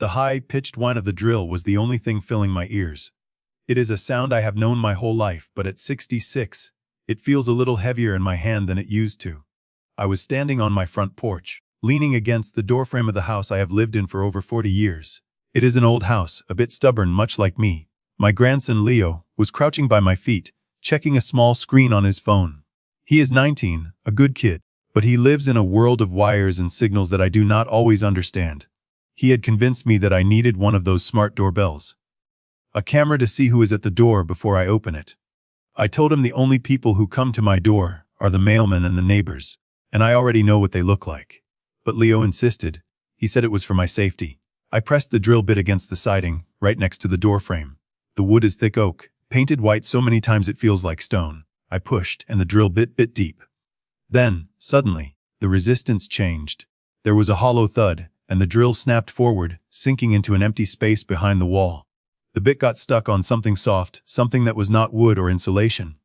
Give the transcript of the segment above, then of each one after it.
The high-pitched whine of the drill was the only thing filling my ears. It is a sound I have known my whole life, but at 66, it feels a little heavier in my hand than it used to. I was standing on my front porch, leaning against the doorframe of the house I have lived in for over 40 years. It is an old house, a bit stubborn, much like me. My grandson Leo was crouching by my feet, checking a small screen on his phone. He is 19, a good kid, but he lives in a world of wires and signals that I do not always understand. He had convinced me that I needed one of those smart doorbells. A camera to see who is at the door before I open it. I told him the only people who come to my door are the mailmen and the neighbors, and I already know what they look like. But Leo insisted. He said it was for my safety. I pressed the drill bit against the siding, right next to the doorframe. The wood is thick oak, painted white so many times it feels like stone. I pushed, and the drill bit deep. Then, suddenly, the resistance changed. There was a hollow thud, and the drill snapped forward, sinking into an empty space behind the wall. The bit got stuck on something soft, something that was not wood or insulation.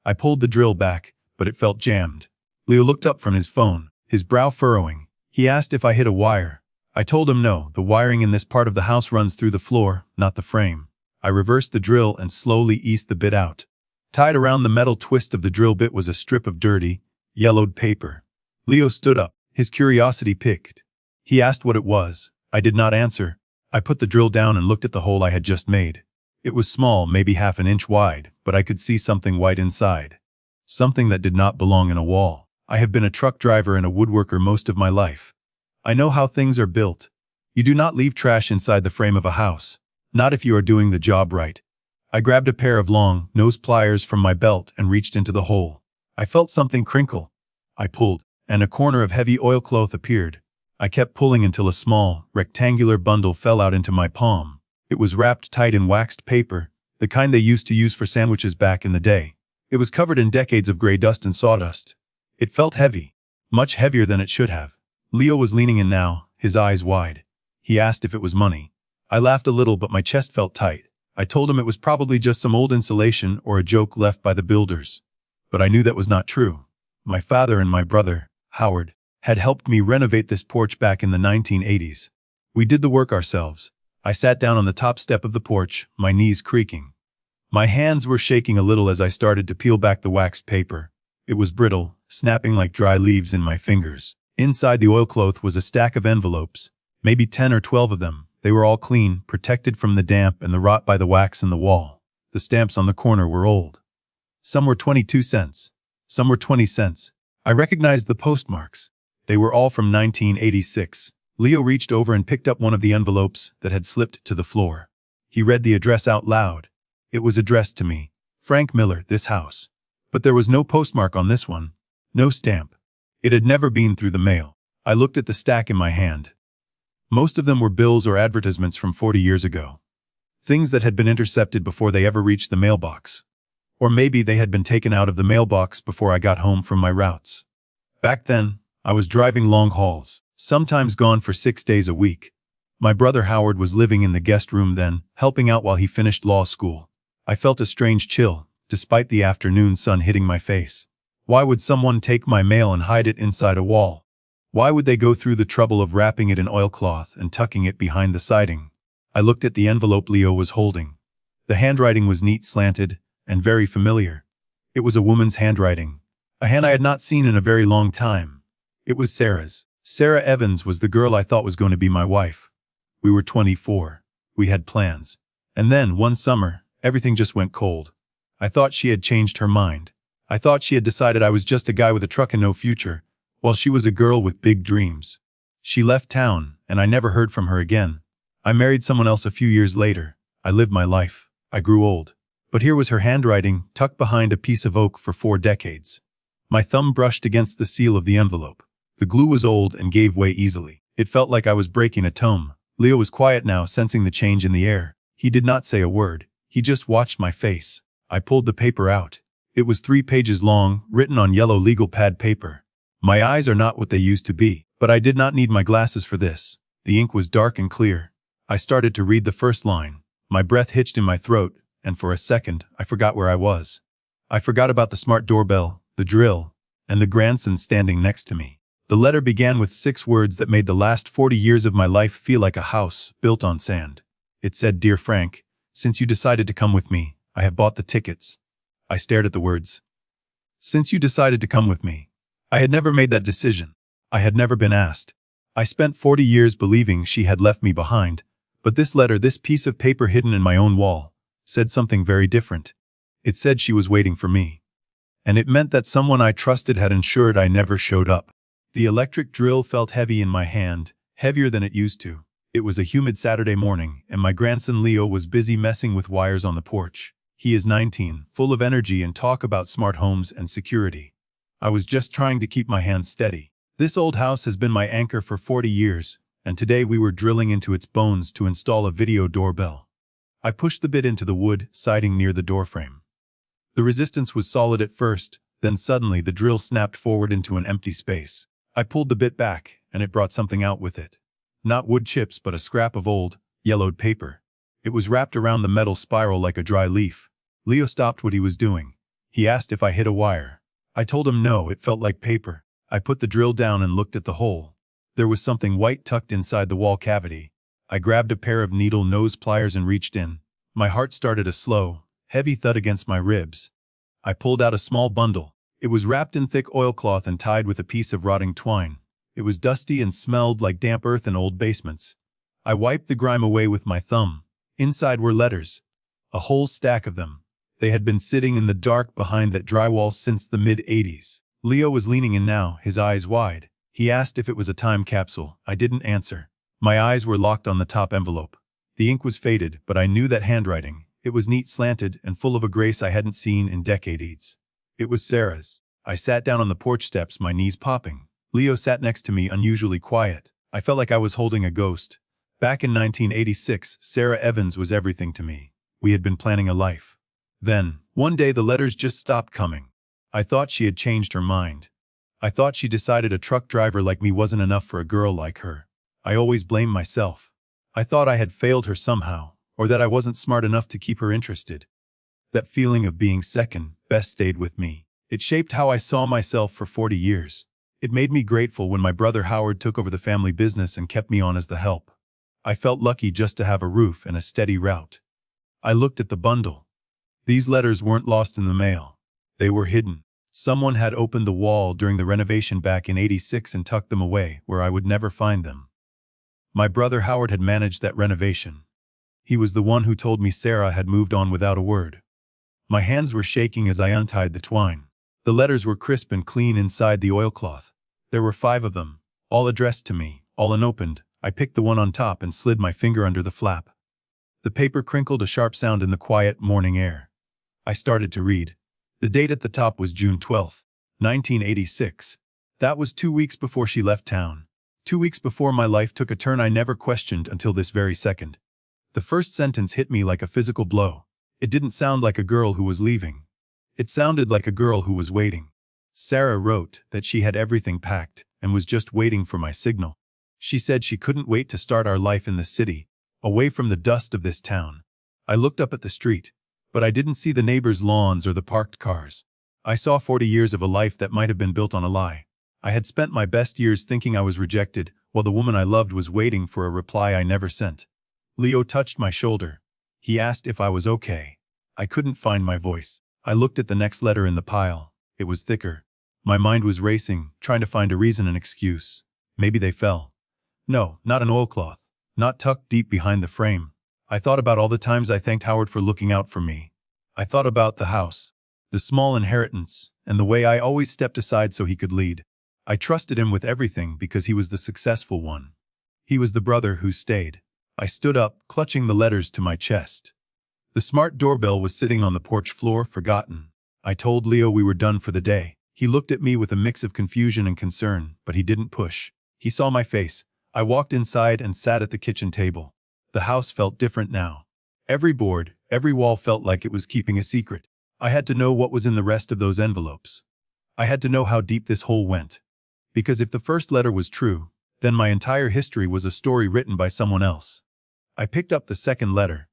I pulled the drill back, but it felt jammed. Leo looked up from his phone, his brow furrowing. He asked if I hit a wire. I told him no, the wiring in this part of the house runs through the floor, not the frame. I reversed the drill and slowly eased the bit out. Tied around the metal twist of the drill bit was a strip of dirty, yellowed paper. Leo stood up, his curiosity piqued. He asked what it was. I did not answer. I put the drill down and looked at the hole I had just made. It was small, maybe half an inch wide, but I could see something white inside. Something that did not belong in a wall. I have been a truck driver and a woodworker most of my life. I know how things are built. You do not leave trash inside the frame of a house. Not if you are doing the job right. I grabbed a pair of long, nose pliers from my belt and reached into the hole. I felt something crinkle. I pulled, and a corner of heavy oilcloth appeared. I kept pulling until a small, rectangular bundle fell out into my palm. It was wrapped tight in waxed paper, the kind they used to use for sandwiches back in the day. It was covered in decades of gray dust and sawdust. It felt heavy, much heavier than it should have. Leo was leaning in now, his eyes wide. He asked if it was money. I laughed a little, but my chest felt tight. I told him it was probably just some old insulation or a joke left by the builders. But I knew that was not true. My father and my brother, Howard, had helped me renovate this porch back in the 1980s. We did the work ourselves. I sat down on the top step of the porch, my knees creaking. My hands were shaking a little as I started to peel back the waxed paper. It was brittle, snapping like dry leaves in my fingers. Inside the oilcloth was a stack of envelopes, maybe 10 or 12 of them. They were all clean, protected from the damp and the rot by the wax in the wall. The stamps on the corner were old. Some were 22 cents. Some were 20 cents. I recognized the postmarks. They were all from 1986. Leo reached over and picked up one of the envelopes that had slipped to the floor. He read the address out loud. It was addressed to me. Frank Miller, this house. But there was no postmark on this one. No stamp. It had never been through the mail. I looked at the stack in my hand. Most of them were bills or advertisements from 40 years ago. Things that had been intercepted before they ever reached the mailbox. Or maybe they had been taken out of the mailbox before I got home from my routes. Back then, I was driving long hauls, sometimes gone for 6 days a week. My brother Howard was living in the guest room then, helping out while he finished law school. I felt a strange chill, despite the afternoon sun hitting my face. Why would someone take my mail and hide it inside a wall? Why would they go through the trouble of wrapping it in oilcloth and tucking it behind the siding? I looked at the envelope Leo was holding. The handwriting was neat, slanted, and very familiar. It was a woman's handwriting, a hand I had not seen in a very long time. It was Sarah's. Sarah Evans was the girl I thought was going to be my wife. We were 24. We had plans. And then, one summer, everything just went cold. I thought she had changed her mind. I thought she had decided I was just a guy with a truck and no future, while she was a girl with big dreams. She left town, and I never heard from her again. I married someone else a few years later. I lived my life. I grew old. But here was her handwriting, tucked behind a piece of oak for 4 decades. My thumb brushed against the seal of the envelope. The glue was old and gave way easily. It felt like I was breaking a tome. Leo was quiet now, sensing the change in the air. He did not say a word. He just watched my face. I pulled the paper out. It was 3 pages long, written on yellow legal pad paper. My eyes are not what they used to be, but I did not need my glasses for this. The ink was dark and clear. I started to read the first line. My breath hitched in my throat, and for a second, I forgot where I was. I forgot about the smart doorbell, the drill, and the grandson standing next to me. The letter began with 6 words that made the last 40 years of my life feel like a house built on sand. It said, "Dear Frank, since you decided to come with me, I have bought the tickets." I stared at the words. Since you decided to come with me. I had never made that decision. I had never been asked. I spent 40 years believing she had left me behind, but this letter, this piece of paper hidden in my own wall, said something very different. It said she was waiting for me. And it meant that someone I trusted had ensured I never showed up. The electric drill felt heavy in my hand, heavier than it used to. It was a humid Saturday morning, and my grandson Leo was busy messing with wires on the porch. He is 19, full of energy and talk about smart homes and security. I was just trying to keep my hands steady. This old house has been my anchor for 40 years, and today we were drilling into its bones to install a video doorbell. I pushed the bit into the wood siding near the doorframe. The resistance was solid at first, then suddenly the drill snapped forward into an empty space. I pulled the bit back, and it brought something out with it. Not wood chips, but a scrap of old, yellowed paper. It was wrapped around the metal spiral like a dry leaf. Leo stopped what he was doing. He asked if I hit a wire. I told him no, it felt like paper. I put the drill down and looked at the hole. There was something white tucked inside the wall cavity. I grabbed a pair of needle nose pliers and reached in. My heart started a slow, heavy thud against my ribs. I pulled out a small bundle. It was wrapped in thick oilcloth and tied with a piece of rotting twine. It was dusty and smelled like damp earth in old basements. I wiped the grime away with my thumb. Inside were letters. A whole stack of them. They had been sitting in the dark behind that drywall since the mid-'80s. Leo was leaning in now, his eyes wide. He asked if it was a time capsule. I didn't answer. My eyes were locked on the top envelope. The ink was faded, but I knew that handwriting. It was neat, slanted, and full of a grace I hadn't seen in decades. It was Sarah's. I sat down on the porch steps, my knees popping. Leo sat next to me, unusually quiet. I felt like I was holding a ghost. Back in 1986, Sarah Evans was everything to me. We had been planning a life. Then, one day the letters just stopped coming. I thought she had changed her mind. I thought she decided a truck driver like me wasn't enough for a girl like her. I always blamed myself. I thought I had failed her somehow, or that I wasn't smart enough to keep her interested. That feeling of being second best stayed with me. It shaped how I saw myself for 40 years. It made me grateful when my brother Howard took over the family business and kept me on as the help. I felt lucky just to have a roof and a steady route. I looked at the bundle. These letters weren't lost in the mail. They were hidden. Someone had opened the wall during the renovation back in '86 and tucked them away where I would never find them. My brother Howard had managed that renovation. He was the one who told me Sarah had moved on without a word. My hands were shaking as I untied the twine. The letters were crisp and clean inside the oilcloth. There were 5 of them, all addressed to me, all unopened. I picked the one on top and slid my finger under the flap. The paper crinkled a sharp sound in the quiet morning air. I started to read. The date at the top was June 12, 1986. That was 2 weeks before she left town. 2 weeks before my life took a turn I never questioned until this very second. The first sentence hit me like a physical blow. It didn't sound like a girl who was leaving. It sounded like a girl who was waiting. Sarah wrote that she had everything packed and was just waiting for my signal. She said she couldn't wait to start our life in the city, away from the dust of this town. I looked up at the street, but I didn't see the neighbors' lawns or the parked cars. I saw 40 years of a life that might have been built on a lie. I had spent my best years thinking I was rejected, while the woman I loved was waiting for a reply I never sent. Leo touched my shoulder. He asked if I was okay. I couldn't find my voice. I looked at the next letter in the pile. It was thicker. My mind was racing, trying to find a reason, an excuse. Maybe they fell. No, not an oilcloth. Not tucked deep behind the frame. I thought about all the times I thanked Howard for looking out for me. I thought about the house, the small inheritance, and the way I always stepped aside so he could lead. I trusted him with everything because he was the successful one. He was the brother who stayed. I stood up, clutching the letters to my chest. The smart doorbell was sitting on the porch floor, forgotten. I told Leo we were done for the day. He looked at me with a mix of confusion and concern, but he didn't push. He saw my face. I walked inside and sat at the kitchen table. The house felt different now. Every board, every wall felt like it was keeping a secret. I had to know what was in the rest of those envelopes. I had to know how deep this hole went. Because if the first letter was true, then my entire history was a story written by someone else. I picked up the second letter.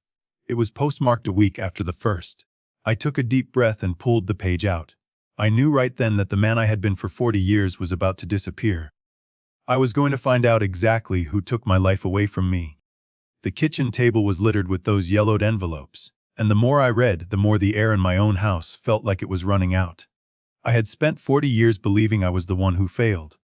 It was postmarked a week after the first. I took a deep breath and pulled the page out. I knew right then that the man I had been for 40 years was about to disappear. I was going to find out exactly who took my life away from me. The kitchen table was littered with those yellowed envelopes, and the more I read, the more the air in my own house felt like it was running out. I had spent 40 years believing I was the one who failed.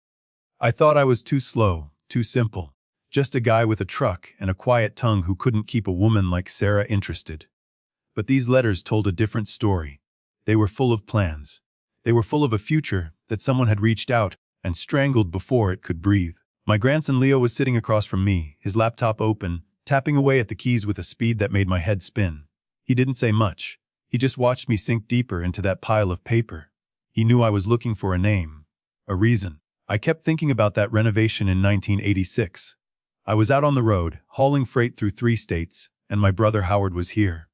I thought I was too slow, too simple, just a guy with a truck and a quiet tongue who couldn't keep a woman like Sarah interested. But these letters told a different story. They were full of plans. They were full of a future that someone had reached out and strangled before it could breathe. My grandson Leo was sitting across from me, his laptop open, tapping away at the keys with a speed that made my head spin. He didn't say much. He just watched me sink deeper into that pile of paper. He knew I was looking for a name, a reason. I kept thinking about that renovation in 1986. I was out on the road, hauling freight through 3 states, and my brother Howard was here.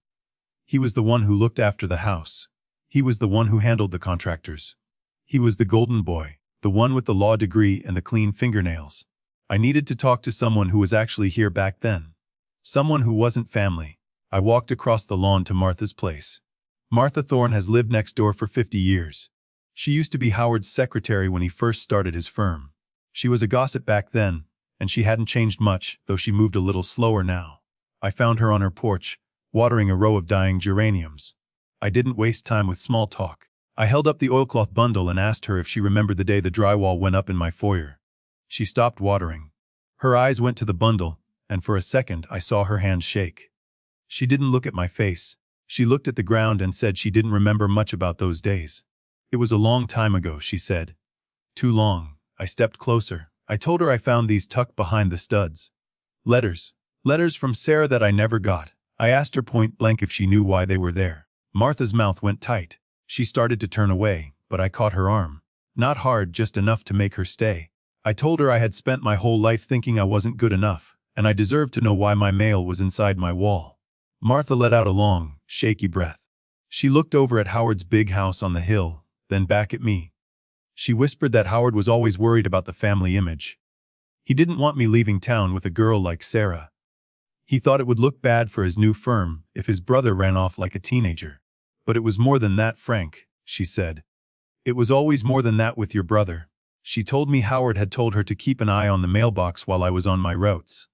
He was the one who looked after the house. He was the one who handled the contractors. He was the golden boy, the one with the law degree and the clean fingernails. I needed to talk to someone who was actually here back then. Someone who wasn't family. I walked across the lawn to Martha's place. Martha Thorne has lived next door for 50 years. She used to be Howard's secretary when he first started his firm. She was a gossip back then, and she hadn't changed much, though she moved a little slower now. I found her on her porch, watering a row of dying geraniums. I didn't waste time with small talk. I held up the oilcloth bundle and asked her if she remembered the day the drywall went up in my foyer. She stopped watering. Her eyes went to the bundle, and for a second I saw her hand shake. She didn't look at my face. She looked at the ground and said she didn't remember much about those days. It was a long time ago, she said. Too long. I stepped closer. I told her I found these tucked behind the studs. Letters. Letters from Sarah that I never got. I asked her point blank if she knew why they were there. Martha's mouth went tight. She started to turn away, but I caught her arm. Not hard, just enough to make her stay. I told her I had spent my whole life thinking I wasn't good enough, and I deserved to know why my mail was inside my wall. Martha let out a long, shaky breath. She looked over at Howard's big house on the hill, then back at me. She whispered that Howard was always worried about the family image. He didn't want me leaving town with a girl like Sarah. He thought it would look bad for his new firm if his brother ran off like a teenager. But it was more than that, Frank, she said. It was always more than that with your brother. She told me Howard had told her to keep an eye on the mailbox while I was on my routes.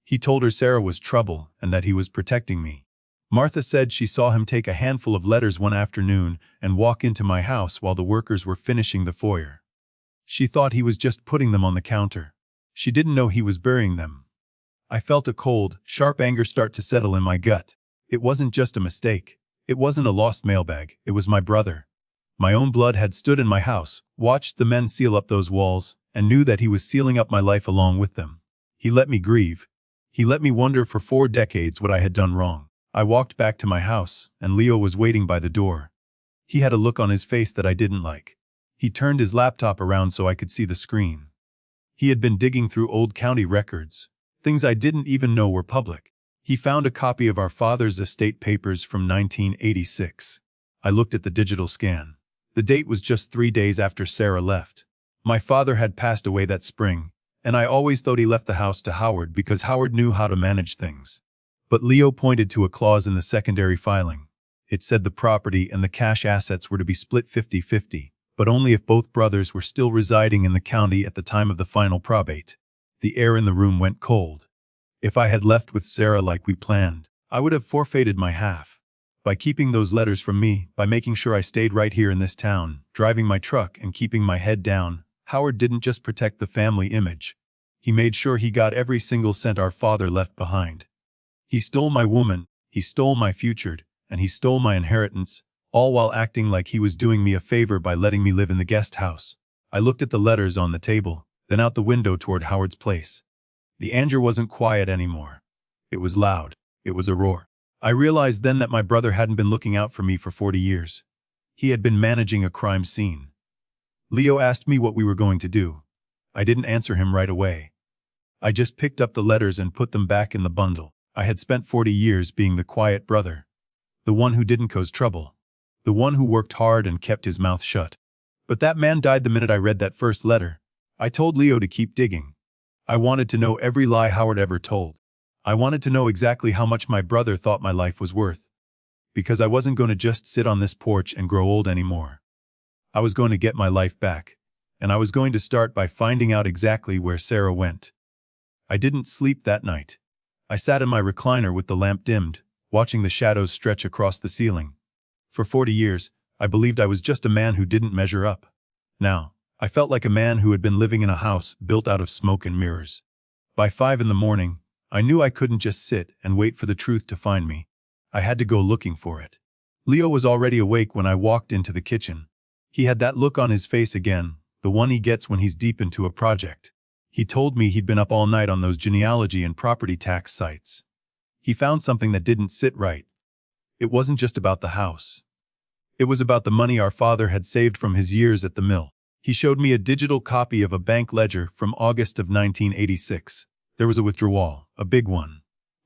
He told her Sarah was trouble and that he was protecting me. Martha said she saw him take a handful of letters one afternoon and walk into my house while the workers were finishing the foyer. She thought he was just putting them on the counter. She didn't know he was burying them. I felt a cold, sharp anger start to settle in my gut. It wasn't just a mistake. It wasn't a lost mailbag. It was my brother. My own blood had stood in my house, watched the men seal up those walls, and knew that he was sealing up my life along with them. He let me grieve. He let me wonder for 4 decades what I had done wrong. I walked back to my house, and Leo was waiting by the door. He had a look on his face that I didn't like. He turned his laptop around so I could see the screen. He had been digging through old county records, things I didn't even know were public. He found a copy of our father's estate papers from 1986. I looked at the digital scan. The date was just 3 days after Sarah left. My father had passed away that spring, and I always thought he left the house to Howard because Howard knew how to manage things. But Leo pointed to a clause in the secondary filing. It said the property and the cash assets were to be split 50-50, but only if both brothers were still residing in the county at the time of the final probate. The air in the room went cold. If I had left with Sarah like we planned, I would have forfeited my half. By keeping those letters from me, by making sure I stayed right here in this town, driving my truck and keeping my head down, Howard didn't just protect the family image. He made sure he got every single cent our father left behind. He stole my woman, he stole my future, and he stole my inheritance, all while acting like he was doing me a favor by letting me live in the guest house. I looked at the letters on the table, then out the window toward Howard's place. The anger wasn't quiet anymore. It was loud. It was a roar. I realized then that my brother hadn't been looking out for me for 40 years. He had been managing a crime scene. Leo asked me what we were going to do. I didn't answer him right away. I just picked up the letters and put them back in the bundle. I had spent 40 years being the quiet brother. The one who didn't cause trouble. The one who worked hard and kept his mouth shut. But that man died the minute I read that first letter. I told Leo to keep digging. I wanted to know every lie Howard ever told. I wanted to know exactly how much my brother thought my life was worth. Because I wasn't going to just sit on this porch and grow old anymore. I was going to get my life back. and I was going to start by finding out exactly where Sarah went. I didn't sleep that night. I sat in my recliner with the lamp dimmed, watching the shadows stretch across the ceiling. For 40 years, I believed I was just a man who didn't measure up. Now, I felt like a man who had been living in a house built out of smoke and mirrors. By 5 in the morning, I knew I couldn't just sit and wait for the truth to find me. I had to go looking for it. Leo was already awake when I walked into the kitchen. He had that look on his face again, the one he gets when he's deep into a project. He told me he'd been up all night on those genealogy and property tax sites. He found something that didn't sit right. It wasn't just about the house. It was about the money our father had saved from his years at the mill. He showed me a digital copy of a bank ledger from August of 1986. There was a withdrawal, a big one.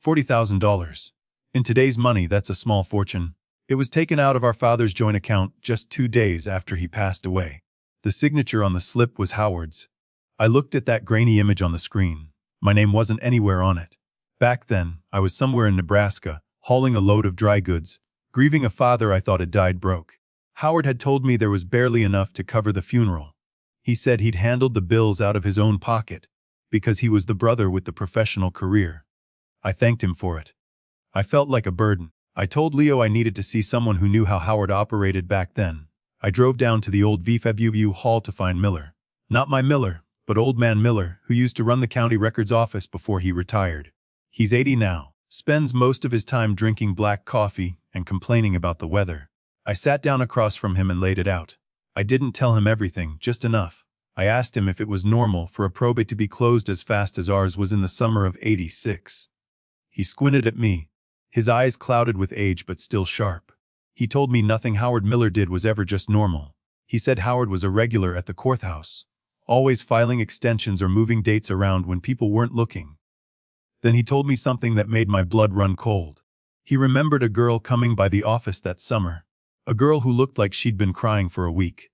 $40,000. In today's money, that's a small fortune. It was taken out of our father's joint account just 2 days after he passed away. The signature on the slip was Howard's. I looked at that grainy image on the screen. My name wasn't anywhere on it. Back then, I was somewhere in Nebraska, hauling a load of dry goods, grieving a father I thought had died broke. Howard had told me there was barely enough to cover the funeral. He said he'd handled the bills out of his own pocket, because he was the brother with the professional career. I thanked him for it. I felt like a burden. I told Leo I needed to see someone who knew how Howard operated back then. I drove down to the old VFW hall to find Miller. Not my Miller, but old man Miller, who used to run the county records office before he retired. He's 80 now, spends most of his time drinking black coffee and complaining about the weather. I sat down across from him and laid it out. I didn't tell him everything, just enough. I asked him if it was normal for a probate to be closed as fast as ours was in the summer of '86. He squinted at me, his eyes clouded with age but still sharp. He told me nothing Howard Miller did was ever just normal. He said Howard was a regular at the courthouse, always filing extensions or moving dates around when people weren't looking. Then he told me something that made my blood run cold. He remembered a girl coming by the office that summer, a girl who looked like she'd been crying for a week.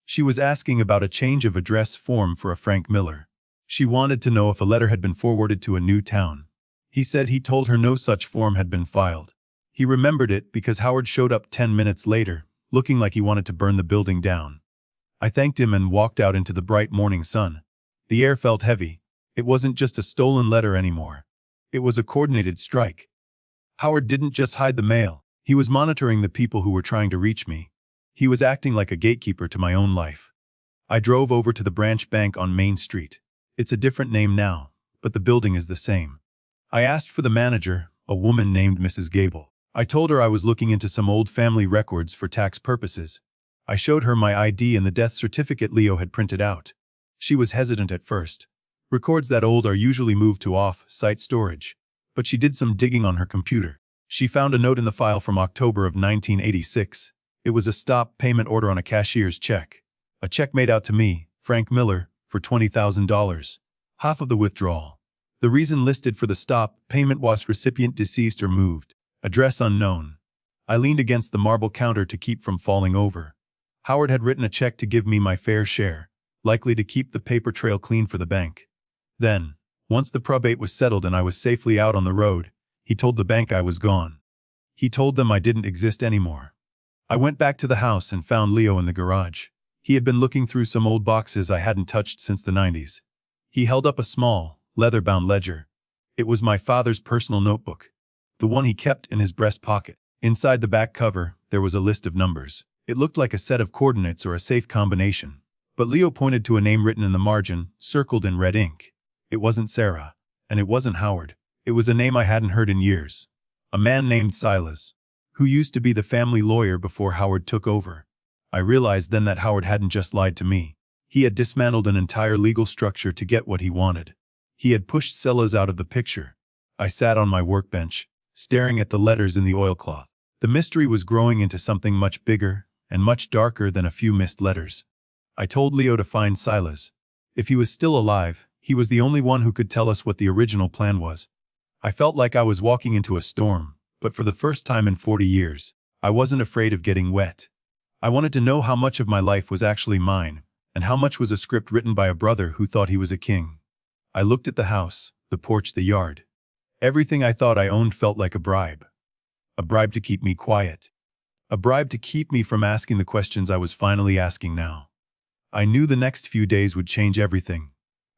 She was asking about a change of address form for a Frank Miller. She wanted to know if a letter had been forwarded to a new town. He said he told her no such form had been filed. He remembered it because Howard showed up 10 minutes later, looking like he wanted to burn the building down. I thanked him and walked out into the bright morning sun. The air felt heavy. It wasn't just a stolen letter anymore. It was a coordinated strike. Howard didn't just hide the mail. He was monitoring the people who were trying to reach me. He was acting like a gatekeeper to my own life. I drove over to the branch bank on Main Street. It's a different name now, but the building is the same. I asked for the manager, a woman named Mrs. Gable. I told her I was looking into some old family records for tax purposes. I showed her my ID and the death certificate Leo had printed out. She was hesitant at first. Records that old are usually moved to off-site storage. But she did some digging on her computer. She found a note in the file from October of 1986. It was a stop payment order on a cashier's check. A check made out to me, Frank Miller, for $20,000. Half of the withdrawal. The reason listed for the stop payment was recipient deceased or moved. Address unknown. I leaned against the marble counter to keep from falling over. Howard had written a check to give me my fair share, likely to keep the paper trail clean for the bank. Then, once the probate was settled and I was safely out on the road, he told the bank I was gone. He told them I didn't exist anymore. I went back to the house and found Leo in the garage. He had been looking through some old boxes I hadn't touched since the '90s. He held up a small, leather-bound ledger. It was my father's personal notebook, the one he kept in his breast pocket. Inside the back cover, there was a list of numbers. It looked like a set of coordinates or a safe combination. But Leo pointed to a name written in the margin, circled in red ink. It wasn't Sarah, and it wasn't Howard. It was a name I hadn't heard in years. A man named Silas, who used to be the family lawyer before Howard took over. I realized then that Howard hadn't just lied to me. He had dismantled an entire legal structure to get what he wanted. He had pushed Silas out of the picture. I sat on my workbench, staring at the letters in the oilcloth. The mystery was growing into something much bigger and much darker than a few missed letters. I told Leo to find Silas. If he was still alive, he was the only one who could tell us what the original plan was. I felt like I was walking into a storm, but for the first time in 40 years, I wasn't afraid of getting wet. I wanted to know how much of my life was actually mine, and how much was a script written by a brother who thought he was a king. I looked at the house, the porch, the yard. Everything I thought I owned felt like a bribe. A bribe to keep me quiet. A bribe to keep me from asking the questions I was finally asking now. I knew the next few days would change everything.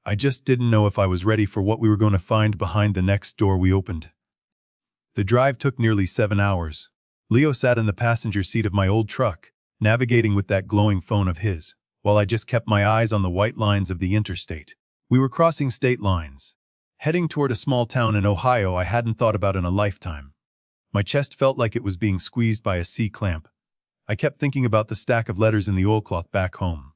I just didn't know if I was ready for what we were going to find behind the next door we opened. The drive took nearly 7 hours. Leo sat in the passenger seat of my old truck, navigating with that glowing phone of his, while I just kept my eyes on the white lines of the interstate. We were crossing state lines, heading toward a small town in Ohio I hadn't thought about in a lifetime. My chest felt like it was being squeezed by a C-clamp. I kept thinking about the stack of letters in the oilcloth back home.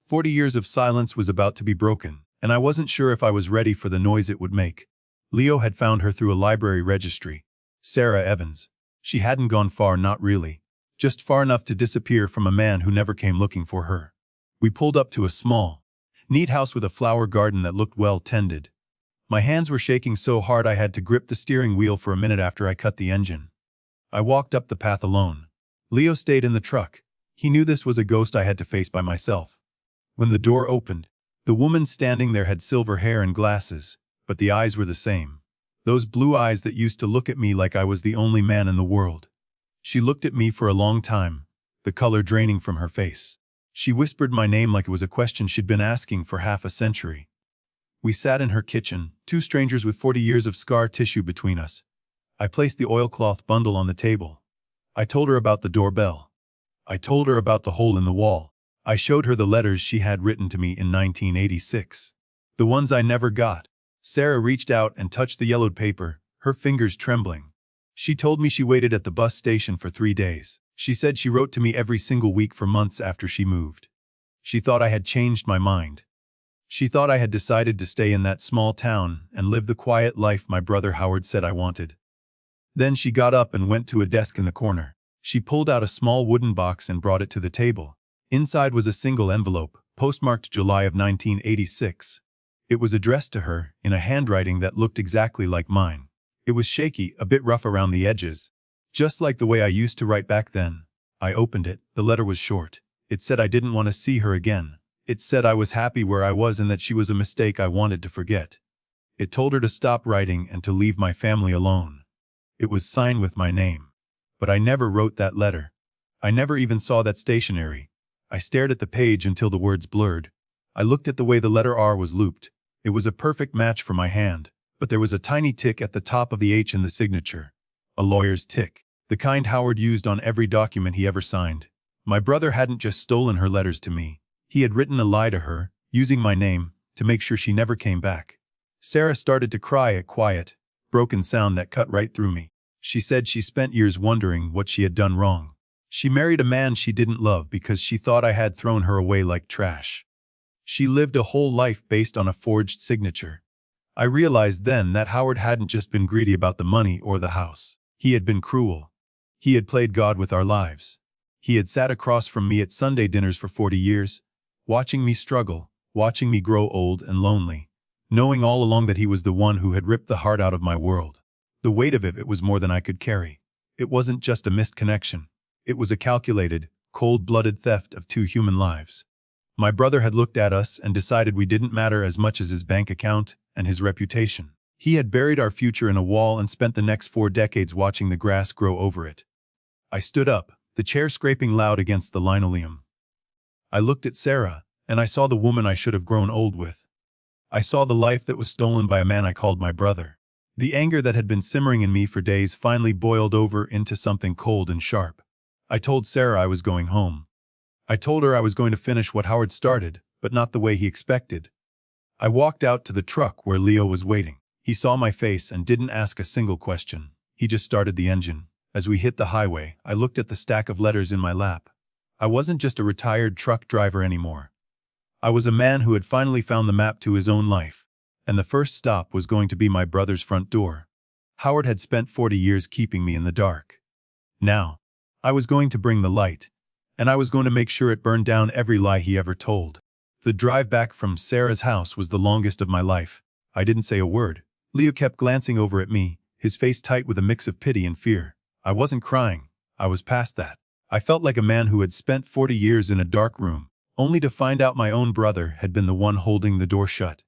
40 years of silence was about to be broken, and I wasn't sure if I was ready for the noise it would make. Leo had found her through a library registry. Sarah Evans. She hadn't gone far, not really. Just far enough to disappear from a man who never came looking for her. We pulled up to a small, neat house with a flower garden that looked well tended. My hands were shaking so hard I had to grip the steering wheel for a minute after I cut the engine. I walked up the path alone. Leo stayed in the truck. He knew this was a ghost I had to face by myself. When the door opened, the woman standing there had silver hair and glasses, but the eyes were the same. Those blue eyes that used to look at me like I was the only man in the world. She looked at me for a long time, the color draining from her face. She whispered my name like it was a question she'd been asking for half a century. We sat in her kitchen, two strangers with 40 years of scar tissue between us. I placed the oilcloth bundle on the table. I told her about the doorbell. I told her about the hole in the wall. I showed her the letters she had written to me in 1986. The ones I never got. Sarah reached out and touched the yellowed paper, her fingers trembling. She told me she waited at the bus station for 3 days. She said she wrote to me every single week for months after she moved. She thought I had changed my mind. She thought I had decided to stay in that small town and live the quiet life my brother Howard said I wanted. Then she got up and went to a desk in the corner. She pulled out a small wooden box and brought it to the table. Inside was a single envelope, postmarked July of 1986. It was addressed to her, in a handwriting that looked exactly like mine. It was shaky, a bit rough around the edges. Just like the way I used to write back then. I opened it. The letter was short. It said I didn't want to see her again. It said I was happy where I was and that she was a mistake I wanted to forget. It told her to stop writing and to leave my family alone. It was signed with my name. But I never wrote that letter. I never even saw that stationery. I stared at the page until the words blurred. I looked at the way the letter R was looped. It was a perfect match for my hand, but there was a tiny tick at the top of the H in the signature. A lawyer's tick. The kind Howard used on every document he ever signed. My brother hadn't just stolen her letters to me. He had written a lie to her, using my name, to make sure she never came back. Sarah started to cry, a quiet, broken sound that cut right through me. She said she spent years wondering what she had done wrong. She married a man she didn't love because she thought I had thrown her away like trash. She lived a whole life based on a forged signature. I realized then that Howard hadn't just been greedy about the money or the house. He had been cruel. He had played God with our lives. He had sat across from me at Sunday dinners for 40 years, watching me struggle, watching me grow old and lonely, knowing all along that he was the one who had ripped the heart out of my world. The weight of it was more than I could carry. It wasn't just a missed connection. It was a calculated, cold-blooded theft of 2 human lives. My brother had looked at us and decided we didn't matter as much as his bank account and his reputation. He had buried our future in a wall and spent the next 4 decades watching the grass grow over it. I stood up, the chair scraping loud against the linoleum. I looked at Sarah, and I saw the woman I should have grown old with. I saw the life that was stolen by a man I called my brother. The anger that had been simmering in me for days finally boiled over into something cold and sharp. I told Sarah I was going home. I told her I was going to finish what Howard started, but not the way he expected. I walked out to the truck where Leo was waiting. He saw my face and didn't ask a single question. He just started the engine. As we hit the highway, I looked at the stack of letters in my lap. I wasn't just a retired truck driver anymore. I was a man who had finally found the map to his own life, and the first stop was going to be my brother's front door. Howard had spent 40 years keeping me in the dark. Now, I was going to bring the light, and I was going to make sure it burned down every lie he ever told. The drive back from Sarah's house was the longest of my life. I didn't say a word. Leo kept glancing over at me, his face tight with a mix of pity and fear. I wasn't crying. I was past that. I felt like a man who had spent 40 years in a dark room, only to find out my own brother had been the one holding the door shut.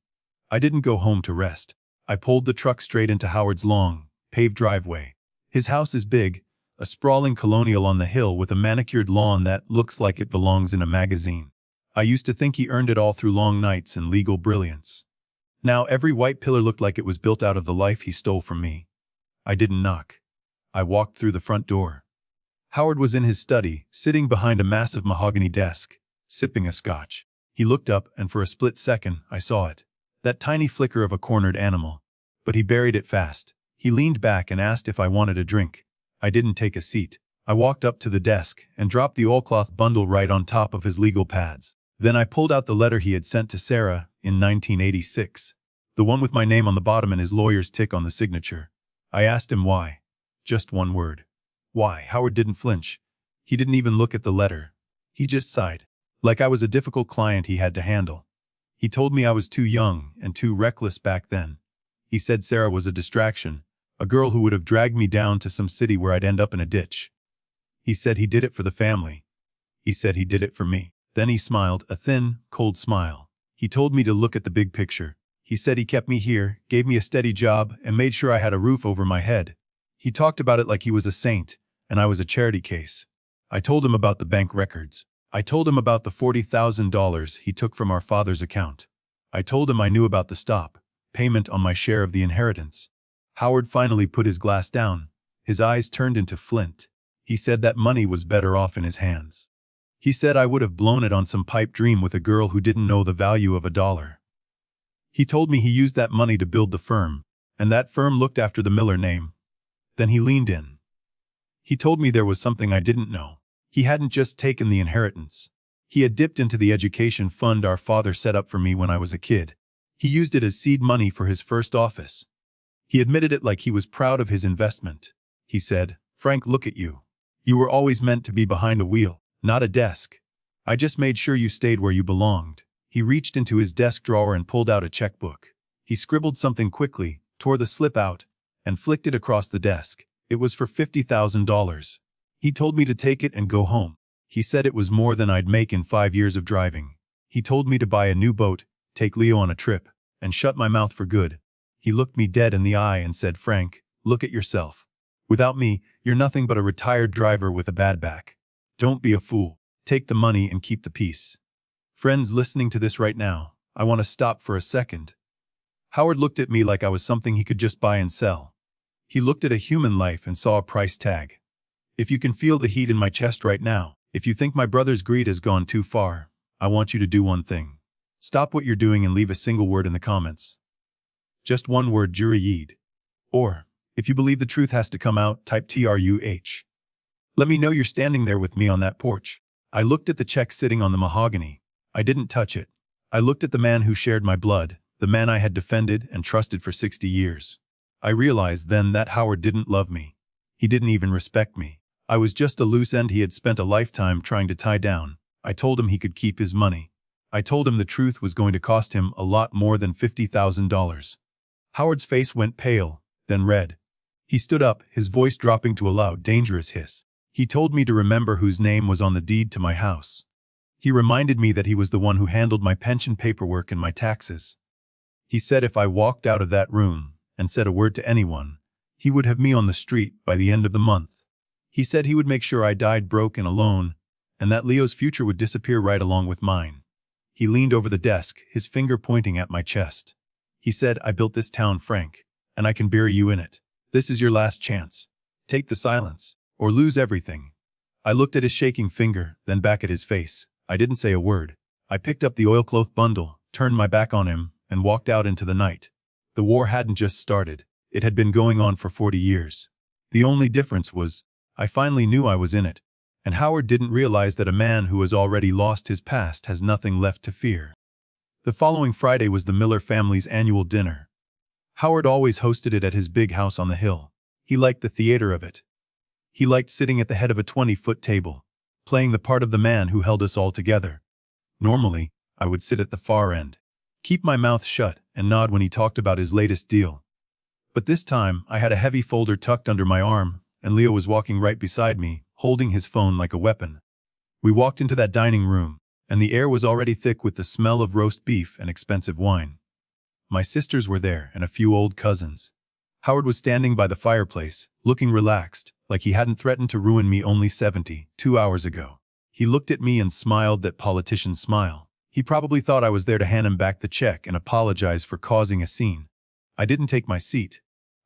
I didn't go home to rest. I pulled the truck straight into Howard's long, paved driveway. His house is big, a sprawling colonial on the hill with a manicured lawn that looks like it belongs in a magazine. I used to think he earned it all through long nights and legal brilliance. Now every white pillar looked like it was built out of the life he stole from me. I didn't knock. I walked through the front door. Howard was in his study, sitting behind a massive mahogany desk, sipping a scotch. He looked up, and for a split second, I saw it. That tiny flicker of a cornered animal. But he buried it fast. He leaned back and asked if I wanted a drink. I didn't take a seat. I walked up to the desk and dropped the oilcloth bundle right on top of his legal pads. Then I pulled out the letter he had sent to Sarah in 1986. The one with my name on the bottom and his lawyer's tick on the signature. I asked him why. Just one word. Why? Howard didn't flinch. He didn't even look at the letter. He just sighed. Like I was a difficult client he had to handle. He told me I was too young and too reckless back then. He said Sarah was a distraction, a girl who would have dragged me down to some city where I'd end up in a ditch. He said he did it for the family. He said he did it for me. Then he smiled, a thin, cold smile. He told me to look at the big picture. He said he kept me here, gave me a steady job, and made sure I had a roof over my head. He talked about it like he was a saint, and I was a charity case. I told him about the bank records. I told him about the $40,000 he took from our father's account. I told him I knew about the stop payment on my share of the inheritance. Howard finally put his glass down. His eyes turned into flint. He said that money was better off in his hands. He said I would have blown it on some pipe dream with a girl who didn't know the value of a dollar. He told me he used that money to build the firm, and that firm looked after the Miller name. Then he leaned in. He told me there was something I didn't know. He hadn't just taken the inheritance. He had dipped into the education fund our father set up for me when I was a kid. He used it as seed money for his first office. He admitted it like he was proud of his investment. He said, "Frank, look at you. You were always meant to be behind a wheel, not a desk. I just made sure you stayed where you belonged." He reached into his desk drawer and pulled out a checkbook. He scribbled something quickly, tore the slip out, and flicked it across the desk. It was for $50,000. He told me to take it and go home. He said it was more than I'd make in 5 years of driving. He told me to buy a new boat, take Leo on a trip, and shut my mouth for good. He looked me dead in the eye and said, "Frank, look at yourself. Without me, you're nothing but a retired driver with a bad back. Don't be a fool. Take the money and keep the peace." Friends listening to this right now, I want to stop for a second. Howard looked at me like I was something he could just buy and sell. He looked at a human life and saw a price tag. If you can feel the heat in my chest right now, if you think my brother's greed has gone too far, I want you to do one thing. Stop what you're doing and leave a single word in the comments. Just one word, Juriyid. Or, if you believe the truth has to come out, type TRUH. Let me know you're standing there with me on that porch. I looked at the check sitting on the mahogany. I didn't touch it. I looked at the man who shared my blood, the man I had defended and trusted for 60 years. I realized then that Howard didn't love me. He didn't even respect me. I was just a loose end he had spent a lifetime trying to tie down. I told him he could keep his money. I told him the truth was going to cost him a lot more than $50,000. Howard's face went pale, then red. He stood up, his voice dropping to a loud, dangerous hiss. He told me to remember whose name was on the deed to my house. He reminded me that he was the one who handled my pension paperwork and my taxes. He said if I walked out of that room and said a word to anyone, he would have me on the street by the end of the month. He said he would make sure I died broke and alone, and that Leo's future would disappear right along with mine. He leaned over the desk, his finger pointing at my chest. He said, "I built this town, Frank, and I can bury you in it. This is your last chance. Take the silence, or lose everything." I looked at his shaking finger, then back at his face. I didn't say a word. I picked up the oilcloth bundle, turned my back on him, and walked out into the night. The war hadn't just started. It had been going on for 40 years. The only difference was, I finally knew I was in it, and Howard didn't realize that a man who has already lost his past has nothing left to fear. The following Friday was the Miller family's annual dinner. Howard always hosted it at his big house on the hill. He liked the theater of it. He liked sitting at the head of a 20-foot table, playing the part of the man who held us all together. Normally, I would sit at the far end, keep my mouth shut, and nod when he talked about his latest deal. But this time, I had a heavy folder tucked under my arm, and Leo was walking right beside me, holding his phone like a weapon. We walked into that dining room, and the air was already thick with the smell of roast beef and expensive wine. My sisters were there, and a few old cousins. Howard was standing by the fireplace, looking relaxed, like he hadn't threatened to ruin me only 72 hours ago. He looked at me and smiled that politician's smile. He probably thought I was there to hand him back the check and apologize for causing a scene. I didn't take my seat.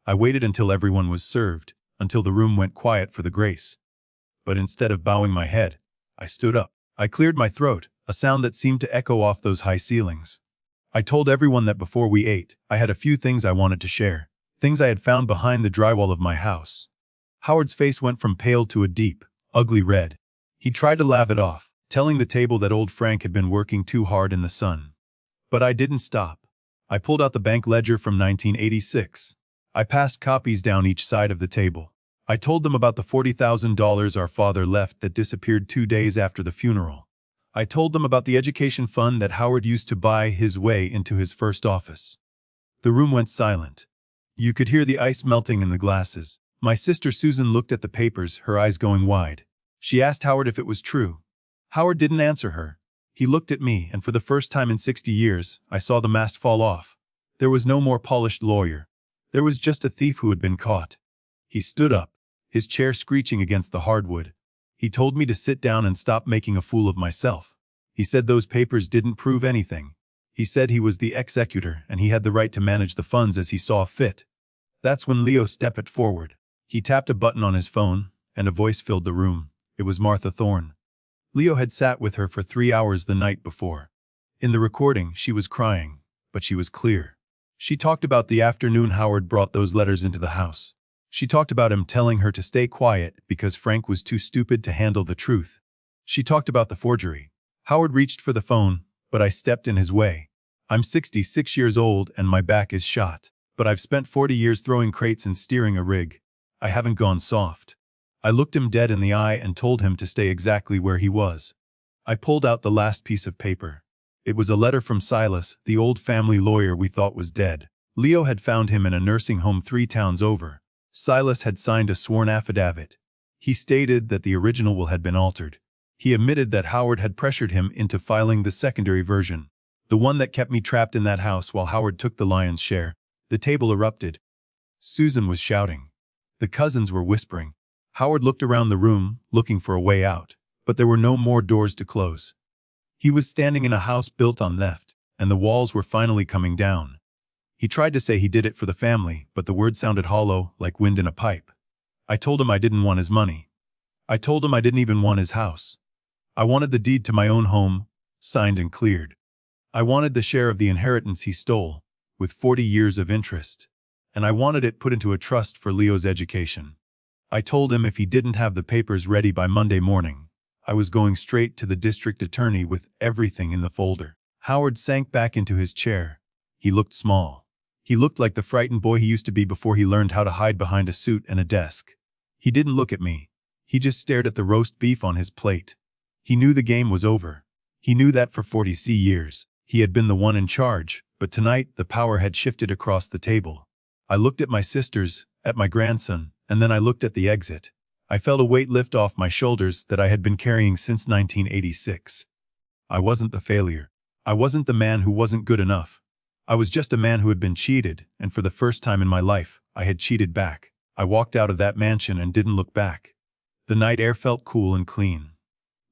I waited until everyone was served, until the room went quiet for the grace. But instead of bowing my head, I stood up. I cleared my throat, a sound that seemed to echo off those high ceilings. I told everyone that before we ate, I had a few things I wanted to share, things I had found behind the drywall of my house. Howard's face went from pale to a deep, ugly red. He tried to laugh it off, telling the table that old Frank had been working too hard in the sun. But I didn't stop. I pulled out the bank ledger from 1986. I passed copies down each side of the table. I told them about the $40,000 our father left that disappeared 2 days after the funeral. I told them about the education fund that Howard used to buy his way into his first office. The room went silent. You could hear the ice melting in the glasses. My sister Susan looked at the papers, her eyes going wide. She asked Howard if it was true. Howard didn't answer her. He looked at me, and for the first time in 60 years, I saw the mask fall off. There was no more polished lawyer. There was just a thief who had been caught. He stood up, his chair screeching against the hardwood. He told me to sit down and stop making a fool of myself. He said those papers didn't prove anything. He said he was the executor and he had the right to manage the funds as he saw fit. That's when Leo stepped forward. He tapped a button on his phone, and a voice filled the room. It was Martha Thorne. Leo had sat with her for 3 hours the night before. In the recording, she was crying, but she was clear. She talked about the afternoon Howard brought those letters into the house. She talked about him telling her to stay quiet because Frank was too stupid to handle the truth. She talked about the forgery. Howard reached for the phone, but I stepped in his way. I'm 66 years old and my back is shot, but I've spent 40 years throwing crates and steering a rig. I haven't gone soft. I looked him dead in the eye and told him to stay exactly where he was. I pulled out the last piece of paper. It was a letter from Silas, the old family lawyer we thought was dead. Leo had found him in a nursing home 3 towns over. Silas had signed a sworn affidavit. He stated that the original will had been altered. He admitted that Howard had pressured him into filing the secondary version, the one that kept me trapped in that house while Howard took the lion's share. The table erupted. Susan was shouting. The cousins were whispering. Howard looked around the room, looking for a way out, but there were no more doors to close. He was standing in a house built on theft, and the walls were finally coming down. He tried to say he did it for the family, but the words sounded hollow, like wind in a pipe. I told him I didn't want his money. I told him I didn't even want his house. I wanted the deed to my own home, signed and cleared. I wanted the share of the inheritance he stole, with 40 years of interest, and I wanted it put into a trust for Leo's education. I told him if he didn't have the papers ready by Monday morning, I was going straight to the district attorney with everything in the folder. Howard sank back into his chair. He looked small. He looked like the frightened boy he used to be before he learned how to hide behind a suit and a desk. He didn't look at me. He just stared at the roast beef on his plate. He knew the game was over. He knew that for 40 years, he had been the one in charge, but tonight the power had shifted across the table. I looked at my sisters, at my grandson, and then I looked at the exit. I felt a weight lift off my shoulders that I had been carrying since 1986. I wasn't the failure. I wasn't the man who wasn't good enough. I was just a man who had been cheated, and for the first time in my life, I had cheated back. I walked out of that mansion and didn't look back. The night air felt cool and clean.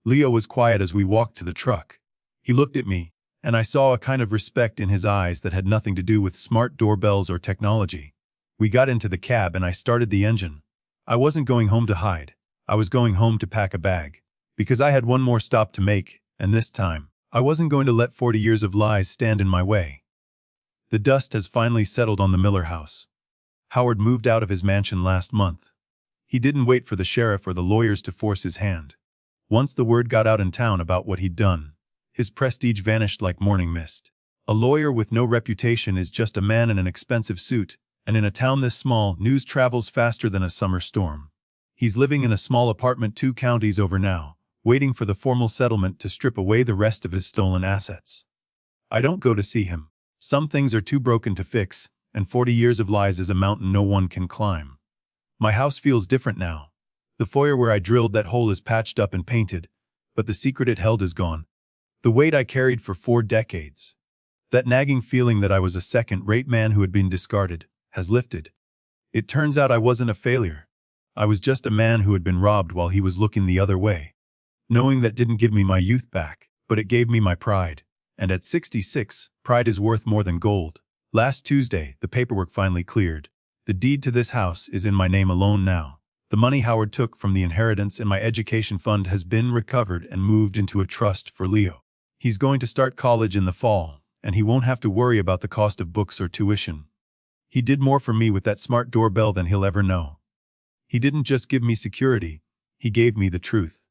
Leo was quiet as we walked to the truck. He looked at me, and I saw a kind of respect in his eyes that had nothing to do with smart doorbells or technology. We got into the cab and I started the engine. I wasn't going home to hide. I was going home to pack a bag. Because I had one more stop to make, and this time, I wasn't going to let 40 years of lies stand in my way. The dust has finally settled on the Miller house. Howard moved out of his mansion last month. He didn't wait for the sheriff or the lawyers to force his hand. Once the word got out in town about what he'd done, his prestige vanished like morning mist. A lawyer with no reputation is just a man in an expensive suit, and in a town this small, news travels faster than a summer storm. He's living in a small apartment 2 counties over now, waiting for the formal settlement to strip away the rest of his stolen assets. I don't go to see him. Some things are too broken to fix, and 40 years of lies is a mountain no one can climb. My house feels different now. The foyer where I drilled that hole is patched up and painted, but the secret it held is gone. The weight I carried for 4 decades, that nagging feeling that I was a second-rate man who had been discarded, has lifted. It turns out I wasn't a failure. I was just a man who had been robbed while he was looking the other way. Knowing that didn't give me my youth back, but it gave me my pride, And at 66, pride is worth more than gold. Last Tuesday, the paperwork finally cleared. The deed to this house is in my name alone now. The money Howard took from the inheritance in my education fund has been recovered and moved into a trust for Leo. He's going to start college in the fall, and he won't have to worry about the cost of books or tuition. He did more for me with that smart doorbell than he'll ever know. He didn't just give me security, he gave me the truth.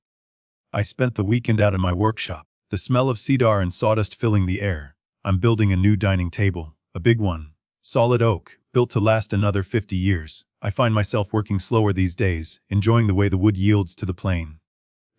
I spent the weekend out in my workshop, the smell of cedar and sawdust filling the air. I'm building a new dining table, a big one, solid oak, built to last another 50 years. I find myself working slower these days, enjoying the way the wood yields to the plane.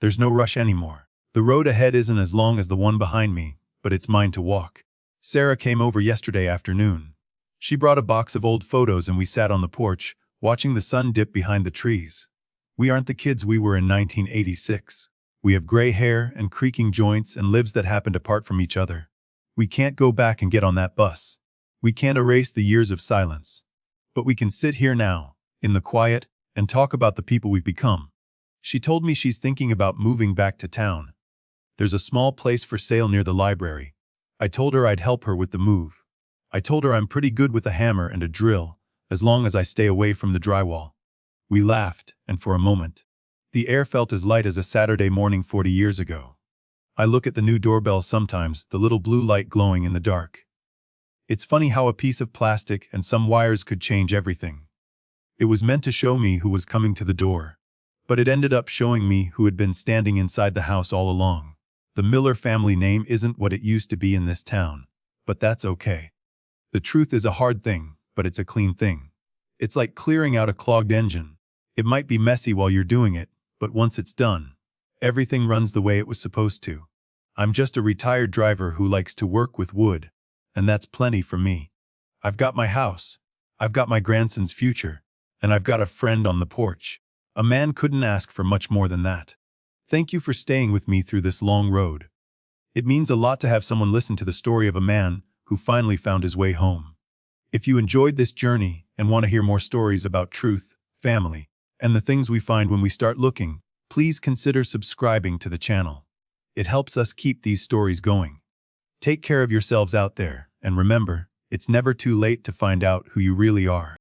There's no rush anymore. The road ahead isn't as long as the one behind me, but it's mine to walk. Sarah came over yesterday afternoon. She brought a box of old photos and we sat on the porch, watching the sun dip behind the trees. We aren't the kids we were in 1986. We have gray hair and creaking joints and lives that happened apart from each other. We can't go back and get on that bus. We can't erase the years of silence. But we can sit here now, in the quiet, and talk about the people we've become. She told me she's thinking about moving back to town. There's a small place for sale near the library. I told her I'd help her with the move. I told her I'm pretty good with a hammer and a drill, as long as I stay away from the drywall. We laughed, and for a moment, the air felt as light as a Saturday morning 40 years ago. I look at the new doorbell sometimes, the little blue light glowing in the dark. It's funny how a piece of plastic and some wires could change everything. It was meant to show me who was coming to the door, but it ended up showing me who had been standing inside the house all along. The Miller family name isn't what it used to be in this town, but that's okay. The truth is a hard thing, but it's a clean thing. It's like clearing out a clogged engine. It might be messy while you're doing it, but once it's done, everything runs the way it was supposed to. I'm just a retired driver who likes to work with wood, and that's plenty for me. I've got my house, I've got my grandson's future, and I've got a friend on the porch. A man couldn't ask for much more than that. Thank you for staying with me through this long road. It means a lot to have someone listen to the story of a man who finally found his way home. If you enjoyed this journey and want to hear more stories about truth, family, and the things we find when we start looking, please consider subscribing to the channel. It helps us keep these stories going. Take care of yourselves out there, and remember, it's never too late to find out who you really are.